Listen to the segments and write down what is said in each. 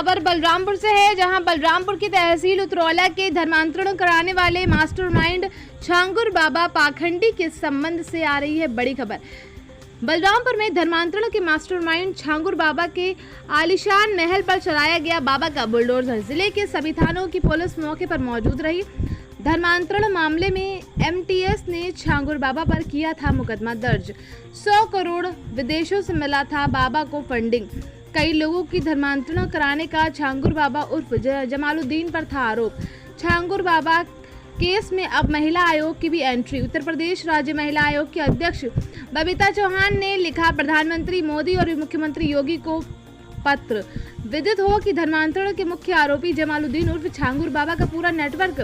खबर बलरामपुर से है, जहां बलरामपुर की तहसील उतरौला के धर्मांतरण कराने वाले मास्टरमाइंड छांगुर बाबा पाखंडी के संबंध से आ रही है बड़ी खबर। बलरामपुर में धर्मांतरण के मास्टरमाइंड छांगुर बाबा के आलीशान महल पर चलाया गया बाबा का बुलडोजर। जिले के सभी थानों की पुलिस मौके पर मौजूद रही। धर्मांतरण मामले में एमटीएस ने छांगुर बाबा पर किया था मुकदमा दर्ज। 100 करोड़ विदेशों से मिला था बाबा को फंडिंग। कई लोगों की धर्मांतरण कराने का छांगुर बाबा उर्फ जमालुद्दीन पर था आरोप। छांगुर बाबा केस में अब महिला आयोग की भी एंट्री। उत्तर प्रदेश राज्य महिला आयोग के अध्यक्ष बबीता चौहान ने लिखा प्रधानमंत्री मोदी और मुख्यमंत्री योगी को पत्र। विदित हो कि धर्मांतरण के मुख्य आरोपी जमालुद्दीन उर्फ छांगुर बाबा का पूरा नेटवर्क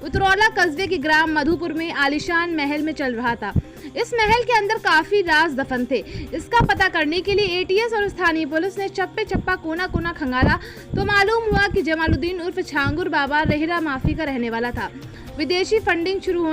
उतरौला कस्बे के ग्राम मधुपुर में आलीशान महल में चल रहा था। इस महल के अंदर काफी राज दफन थे। इसका पता करने के लिए एटीएस और स्थानीय पुलिस ने चप्पे चप्पा कोना कोना खंगाला तो मालूम हुआ कि जमालुद्दीन उर्फ छांगुर बाबा रेहरा माफी का रहने वाला था। विदेशी फंडिंग शुरू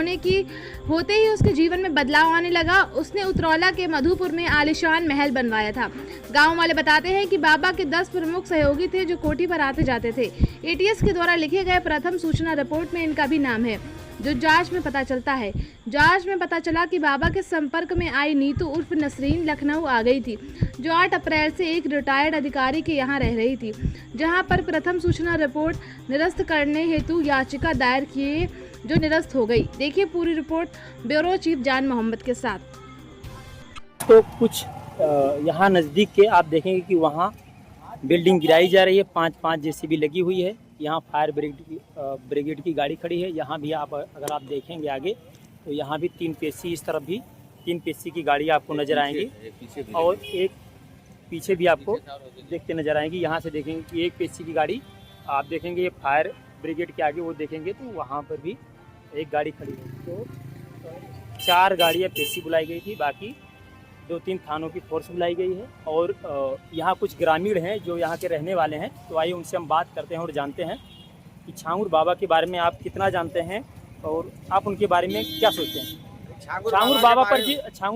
होते ही उसके जीवन में बदलाव आने लगा। उसने उतरौला के मधुपुर में आलीशान महल बनवाया था। गांव वाले बताते हैं कि बाबा के 10 प्रमुख सहयोगी थे जो कोठी पर आते जाते थे। एटीएस के द्वारा लिखे गए प्रथम सूचना रिपोर्ट में इनका भी नाम है, जो जांच में पता चलता है। जांच में पता चला कि बाबा के संपर्क में आई नीतू उर्फ नसरीन लखनऊ आ गई थी, जो 8 अप्रैल से एक रिटायर्ड अधिकारी के यहाँ रह रही थी, जहां पर प्रथम सूचना रिपोर्ट निरस्त करने हेतु याचिका दायर किए, जो निरस्त हो गई। देखिए पूरी रिपोर्ट ब्यूरो चीफ जान मोहम्मद के साथ। तो कुछ यहाँ नज़दीक के आप देखेंगे कि वहाँ बिल्डिंग गिराई जा रही है। 5 जेसीबी लगी हुई है। यहाँ फायर ब्रिगेड की गाड़ी खड़ी है। यहाँ भी अगर आप देखेंगे आगे तो यहाँ भी 3 पेशी, इस तरफ भी 3 पेशी की गाड़ी आपको नज़र आएंगी और एक पीछे भी आपको देखते नज़र आएंगी। यहाँ से देखेंगे कि 1 पेशी की गाड़ी आप देखेंगे, ये फायर ब्रिगेड के आगे वो देखेंगे तो वहाँ पर भी एक गाड़ी खड़ी है। तो 4 गाड़ियाँ पेशी बुलाई गई थी, बाकी 2-3 थानों की फोर्स बुलाई गई है। और यहाँ कुछ ग्रामीण हैं जो यहाँ के रहने वाले हैं, तो आइए उनसे हम बात करते हैं और जानते हैं कि छांगुर बाबा के बारे में आप कितना जानते हैं और आप उनके बारे में क्या सोचते हैं। छांगुर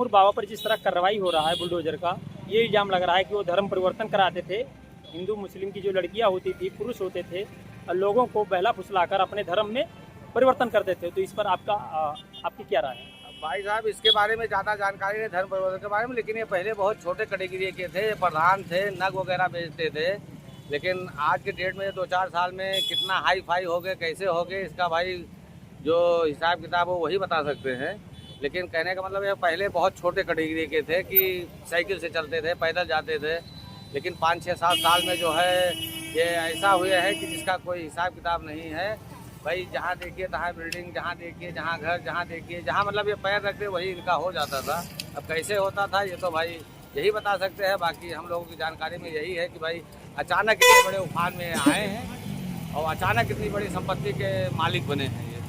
बाबा पर जिस तरह कार्रवाई हो रहा है बुलडोजर का, ये इल्जाम लग रहा है कि वो धर्म परिवर्तन कराते थे। हिंदू मुस्लिम की जो लड़कियाँ होती थी, पुरुष होते थे, और लोगों को बहला फुसलाकर अपने धर्म में परिवर्तन करते थे। तो इस पर आपकी क्या राय है? भाई साहब, इसके बारे में ज़्यादा जानकारी नहीं धर्म परिवर्तन के बारे में, लेकिन ये पहले बहुत छोटे कैटेगरी के थे, प्रधान थे, नग वगैरह बेचते थे। लेकिन आज के डेट में 2-4 साल में कितना हाई फाई हो गए, कैसे हो गए, इसका भाई जो हिसाब किताब हो वही बता सकते हैं। लेकिन कहने का मतलब ये पहले बहुत छोटे कैटेगरी के थे कि साइकिल से चलते थे, पैदल जाते थे। लेकिन 5-6-7 साल में जो है ये ऐसा हुआ है कि जिसका कोई हिसाब किताब नहीं है। भाई जहाँ देखिए तहाँ बिल्डिंग, जहाँ देखिए जहाँ घर, जहाँ देखिए जहाँ मतलब ये पैर रखते वही इनका हो जाता था। अब कैसे होता था ये तो भाई यही बता सकते हैं। बाकी हम लोगों की जानकारी में यही है कि भाई अचानक इतने बड़े उफान में आए हैं और अचानक इतनी बड़ी संपत्ति के मालिक बने हैं। ये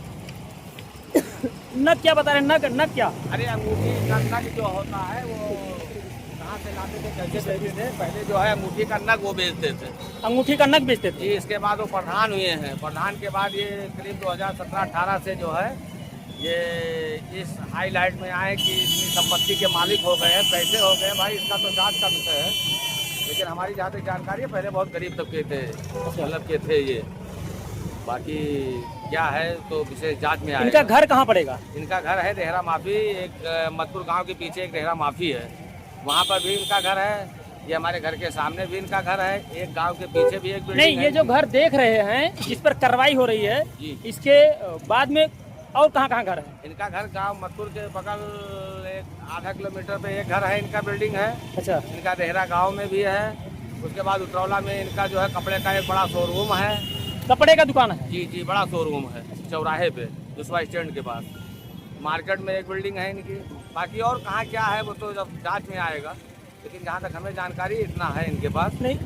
नग क्या बता रहे हैं? नग क्या? अरे अंगूठी का नग जो होता है वो कहाँ से लाते थे, कैसे बेचते थे? पहले जो है अंगूठी का नग वो बेचते थे। अंगूठी का नग बेचते थे। इसके बाद वो प्रधान हुए हैं। प्रधान के बाद ये करीब 2017-18 से जो है ये इस हाईलाइट में आए कि इतनी संपत्ति के मालिक हो गए हैं। कैसे हो गए भाई, इसका तो जांच का विषय है। लेकिन हमारी जहाँ तक जानकारी है पहले बहुत गरीब तबके थे, मतलब के थे ये। बाकी क्या है तो विशेष जांच में आएगा। इनका घर कहाँ पड़ेगा? इनका घर है रेहरा माफी, एक मधुपुर गाँव के पीछे एक रेहरा माफी है, वहाँ पर भी इनका घर है। ये हमारे घर के सामने भी इनका घर है, एक गांव के पीछे भी एक बिल्डिंग नहीं, ये जो घर देख रहे हैं जिस पर कार्रवाई हो रही है, इसके बाद में और कहाँ घर है? इनका घर गांव मथुर के बगल एक आधा किलोमीटर पे एक घर है, इनका बिल्डिंग है। अच्छा। इनका रेहरा गांव में भी है। उसके बाद उतरौला में इनका जो है कपड़े का एक बड़ा शोरूम है। कपड़े का दुकान है? जी, बड़ा शोरूम है चौराहे पे, दूसरा स्टैंड के पास। मार्केट में एक बिल्डिंग है इनकी। बाकी और कहाँ क्या है वो तो जब जांच में आएगा, लेकिन जहाँ तक हमें जानकारी इतना है इनके पास। नहीं,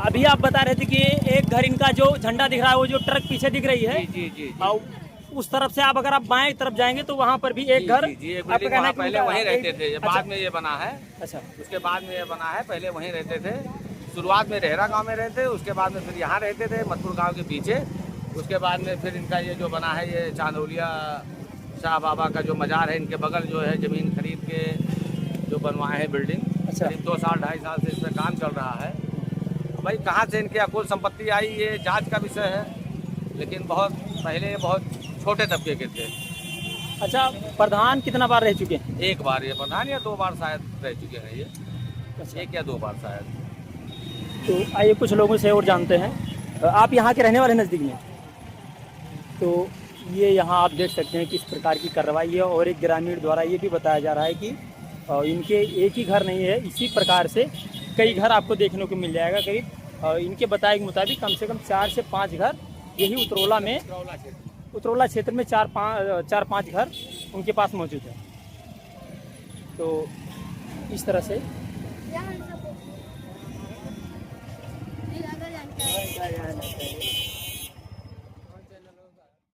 अभी आप बता रहे थे कि एक घर इनका जो झंडा दिख रहा है, वो जो ट्रक पीछे दिख रही है, जी। और उस तरफ से अगर आप बाएं तरफ जाएंगे तो वहाँ पर भी एक घर। पहले वहीं रहते थे, बाद में ये बना है। अच्छा, उसके बाद में ये बना है, पहले वहीं रहते थे। शुरुआत में रेहरा गाँव में रहते, उसके बाद में फिर यहाँ रहते थे मथुर गाँव के पीछे। उसके बाद में फिर इनका ये जो बना है ये चांदौलिया शाह बाबा का जो मज़ार है, इनके बगल जो है ज़मीन खरीद के जो बनवाए हैं बिल्डिंग। अच्छा। करीब 2 साल 2.5 साल से इसमें काम चल रहा है। भाई कहाँ से इनके अकुल संपत्ति आई ये जांच का विषय है, लेकिन बहुत पहले बहुत छोटे तबके के थे। अच्छा, प्रधान कितना बार रह चुके हैं? एक बार ये प्रधान या 2 बार शायद रह चुके हैं ये, एक या 2 बार शायद। तो आइए कुछ लोगों से और जानते हैं। आप यहाँ के रहने वाले नज़दीक में? तो ये यहाँ आप देख सकते हैं किस प्रकार की कार्रवाई है, और एक ग्रामीण द्वारा ये भी बताया जा रहा है कि इनके एक ही घर नहीं है, इसी प्रकार से कई घर आपको देखने को मिल जाएगा। करीब इनके बताए के मुताबिक कम से कम 4 से 5 घर यही उतरौला क्षेत्र में 4-5 घर उनके पास मौजूद है। तो इस तरह से